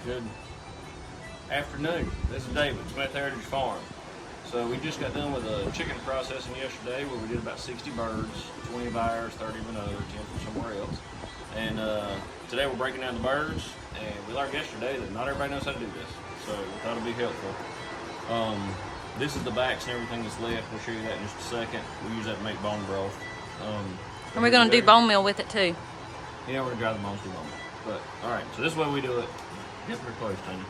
Good afternoon. This is David, Smith Heritage Farm. So we just got done with a chicken processing yesterday where we did about 60 birds, 20 of ours, 30 of another, 10 from somewhere else. And today we're breaking down the birds, and we learned yesterday that not everybody knows how to do this. So we thought it'd be helpful. This is the backs and everything that's left. We'll show you that in just a second. We use that to make bone broth. And we're going to do bone meal with it too. Yeah, we're going to dry the bones through bone meal. But, alright, so this is the way we do it. Get pretty close, Tanya.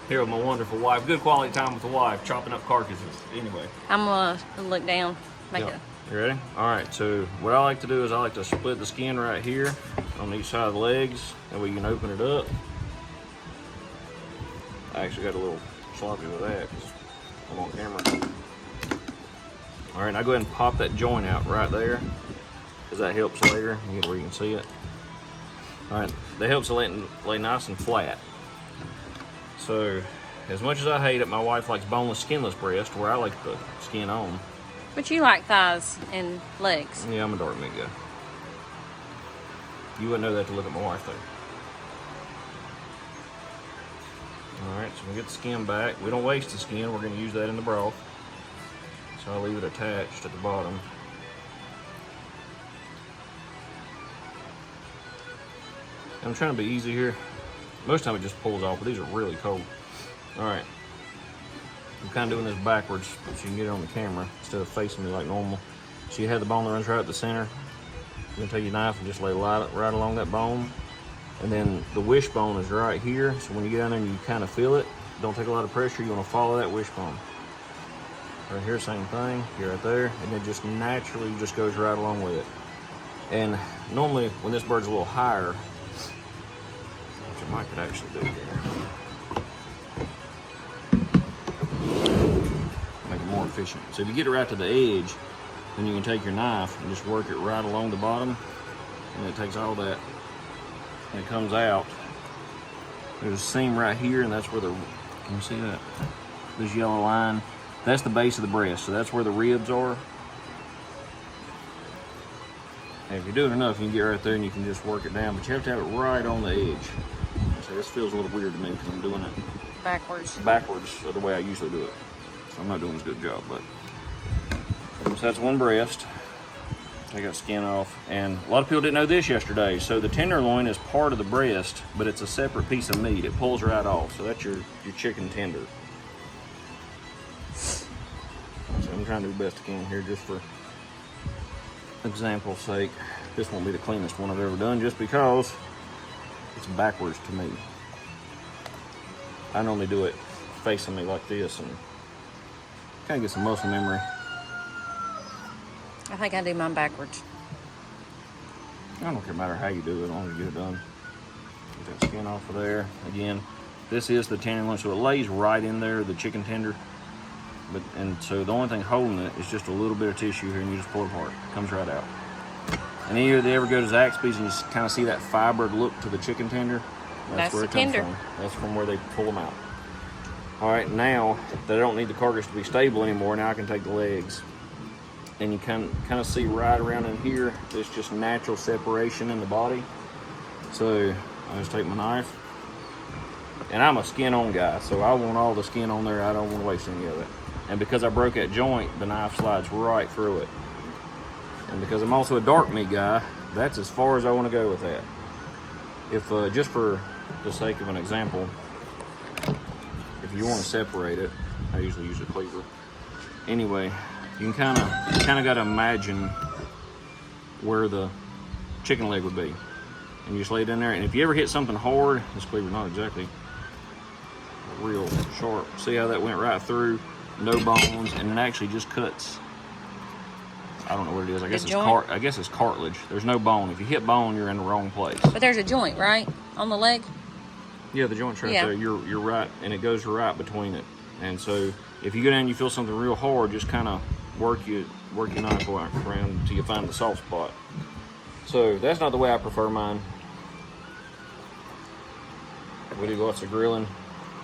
Here with my wonderful wife. Good quality time with the wife, chopping up carcasses. Anyway. I'm going to look down. You ready? Alright, so what I like to do is I like to split the skin right here on each side of the legs. That way you can open it up. I actually got a little sloppy with that because I'm on camera. Alright, now go ahead and pop that joint out right there, because that helps later. You get where you can see it. Alright, that helps it lay nice and flat. So, as much as I hate it, my wife likes boneless, skinless breast, where I like the skin on. But you like thighs and legs. Yeah, I'm a dark meat guy. You wouldn't know that to look at my wife, though. Alright, so we get the skin back. We don't waste the skin. We're going to use that in the broth. So I'll leave it attached at the bottom. I'm trying to be easy here. Most of the time it just pulls off, but these are really cold. Alright. I'm kind of doing this backwards so you can get it on the camera instead of facing me like normal. So you have the bone that runs right at the center. You're going to take your knife and just lay right along that bone. And then the wishbone is right here. So when you get down there and you kind of feel it, don't take a lot of pressure. You want to follow that wishbone. Right here, same thing. Here, right there. And it just naturally just goes right along with it. And normally when this bird's a little higher, which I might could actually do here, make it more efficient. So if you get it right to the edge, then you can take your knife and just work it right along the bottom, and it takes all that and it comes out. There's a seam right here, and that's where the, can you see that? This yellow line, that's the base of the breast, so that's where the ribs are. And if you do it enough, you can get right there and you can just work it down, but you have to have it right on the edge. So this feels a little weird to me because I'm doing it backwards of the way I usually do it. So I'm not doing as good a job, but. So that's one breast. Take that skin off. And a lot of people didn't know this yesterday. So the tenderloin is part of the breast, but it's a separate piece of meat. It pulls right off. So that's your chicken tender. So I'm trying to do the best I can here just for example's sake. This won't be the cleanest one I've ever done just because it's backwards to me. I normally do it facing me like this and kind of get some muscle memory. I think I do mine backwards. I don't care matter how you do it, as long as you get it done. Get that skin off of there. Again, this is the tenderloin, so it lays right in there, the chicken tender. And so the only thing holding it is just a little bit of tissue here, and you just pull it apart. It comes right out. And then if they ever go to Zaxby's and you kind of see that fibered look to the chicken tender, that's where it comes from. That's from where they pull them out. All right, now that I don't need the carcass to be stable anymore, now I can take the legs. And you kind of see right around in here, there's just natural separation in the body. So I just take my knife. And I'm a skin-on guy, so I want all the skin on there. I don't want to waste any of it. And because I broke that joint, the knife slides right through it. And because I'm also a dark meat guy, that's as far as I want to go with that. If, just for the sake of an example, if you want to separate it, I usually use a cleaver. Anyway, you kind of got to imagine where the chicken leg would be. And you just lay it in there. And if you ever hit something hard, this cleaver's not exactly real sharp. See how that went right through? No bones, and it actually just cuts. I don't know what it is. I guess it's cartilage. There's no bone. If you hit bone, you're in the wrong place. But there's a joint, right, on the leg? Yeah, the joint's right there. You're right, and it goes right between it. And so if you go down and you feel something real hard, just kind of work your knife around until you find the soft spot. So that's not the way I prefer mine. We do lots of grilling.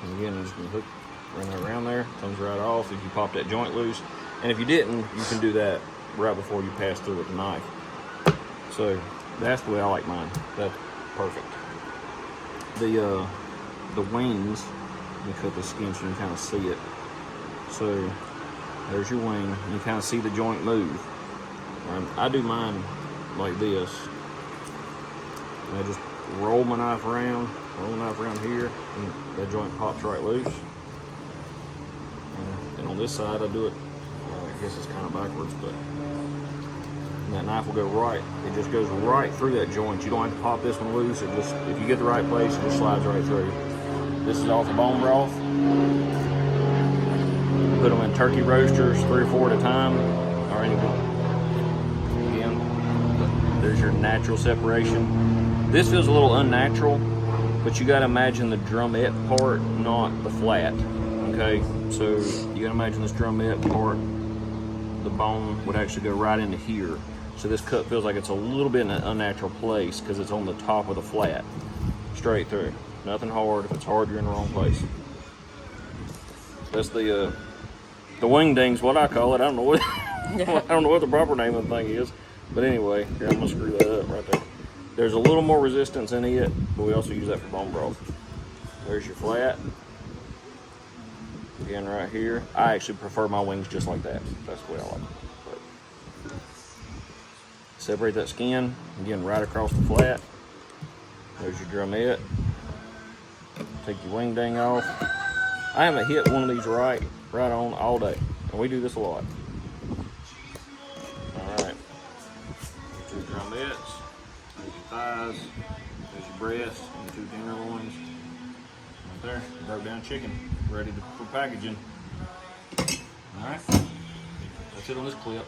And again, I'm just gonna run that around there. Comes right off if you pop that joint loose. And if you didn't, you can do that right before you pass through with the knife. So that's the way I like mine. That's perfect. The the wings. Let me cut the skin so you can kind of see it. So there's your wing. You kind of see the joint move. I do mine like this. And I just roll my knife around here, and that joint pops right loose. And on this side, I do it, I guess it's kind of backwards, but that knife will go right. It just goes right through that joint. You don't have to pop this one loose. It just, if you get the right place, it just slides right through. This is off the bone broth. Put them in turkey roasters, 3 or 4 at a time, or anything. Again, there's your natural separation. This feels a little unnatural, but you got to imagine the drumette part, not the flat. Okay, so you got to imagine this drumette part, the bone would actually go right into here. So this cut feels like it's a little bit in an unnatural place because it's on the top of the flat, straight through. Nothing hard. If it's hard, you're in the wrong place. That's the wing ding's what I call it. I don't know what I don't know what the proper name of the thing is, but anyway, here, I'm gonna screw that up right there. There's a little more resistance in it, but we also use that for bone broth. There's your flat. Again, right here. I actually prefer my wings just like that. That's the way I like them. But separate that skin. Again, right across the flat. There's your drumette. Take your wing ding off. I haven't hit one of these right on all day, and we do this a lot. All right. Two drumettes. There's your thighs. There's your breast and 2 tenderloins. Right there, broke down chicken, ready for packaging. All right, that's it on this clip.